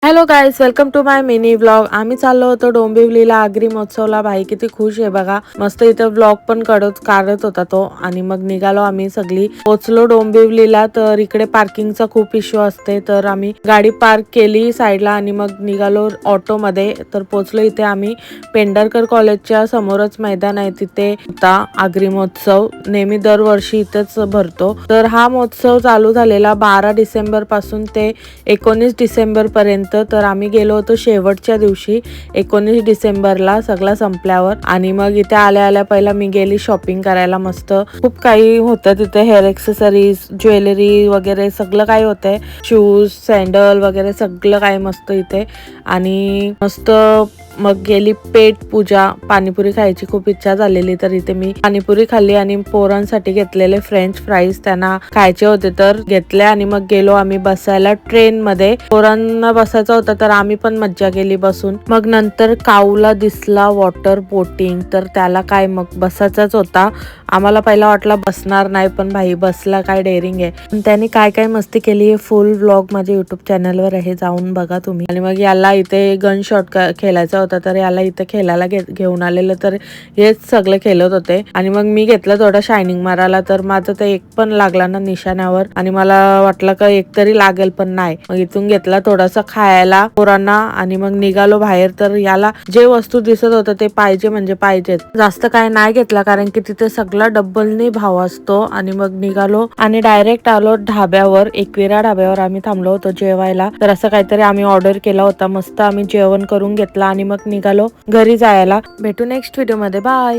Hello guys, welcome to my mini vlog. आम्ही चाललो होतो डोंबिवलीला आगरी महोत्सवला. भाई किती खुश आहे बघा. मस्त इथं व्लॉग पण काढत होता तो. आणि मग निघालो आम्ही सगळी. पोचलो डोंबिवलीला तर इकडे पार्किंगचा खूप इश्यू असते, तर आम्ही गाडी पार्क केली साईडला आणि मग निघालो ऑटो मध्ये. तर पोचलो इथे आम्ही पेंढरकर कॉलेजच्या समोरच मैदान आहे, तिथे होता आगरी महोत्सव. नेहमी दरवर्षी इथेच भरतो. तर हा महोत्सव चालू झालेला 12 डिसेंबर पासून ते 19 डिसेंबर पर्यंत. तर आम्ही गेलो होतो शेवटच्या दिवशी 19 डिसेंबरला सगळं संपल्यावर. आणि मग इथे आल्या आल्या पहिला मी गेली शॉपिंग करायला. मस्त खूप काही होतं तिथे, हेअर एक्सेसरीज, ज्वेलरी वगैरे सगळं काही होतंय. शूज, सँडल वगैरे सगळं काही मस्त इथे. आणि मस्त मग गेली पेट पूजा. पाणीपुरी खायची खूप इच्छा झालेली, तर इथे मी पाणीपुरी खाल्ली आणि पोरांसाठी घेतलेले फ्रेंच फ्राईज त्यांना खायचे होते तर घेतले. आणि मग गेलो आम्ही बसायला ट्रेन मध्ये. पोरांना बसायचं होतं तर आम्ही पण मज्जा केली बसून. मग नंतर काऊला दिसला वॉटर बोटिंग, तर त्याला काय मग बसायचाच होता. आम्हाला पहिला वाटला बसणार नाही, पण भाई बसला. काय डेअरिंग आहे. त्यांनी काय काय मस्ती केली फुल व्लॉग माझ्या युट्यूब चॅनलवर आहे, जाऊन बघा तुम्ही. आणि मग याला इथे गन शॉट खेळायचा होता, तर याला इथे खेळायला घेऊन आलेलं, तर हेच सगळे खेळत होते. आणि मग मी घेतलं थोडं शायनिंग मारायला, तर माझं तर एक पण लागला ना निशाण्यावर. आणि मला वाटलं का एक तरी लागेल, पण नाही. मग इथून घेतला थोडासा खायला पोरांना आणि मग निघालो बाहेर. तर याला जे वस्तू दिसत होतं ते पाहिजे म्हणजे पाहिजेत. जास्त काय नाही घेतला, कारण की तिथे सगळा डब्बलनी भाव असतो. आणि मग निघालो आणि डायरेक्ट आलो ढाब्यावर. एकविरा ढाब्यावर आम्ही थांबलो होतो जेवायला. तर असं काहीतरी आम्ही ऑर्डर केला होता. मस्त आम्ही जेवण करून घेतला आणि मग निघालो घरी जायला. भेटू नेक्स्ट व्हिडिओ मध्ये. बाय.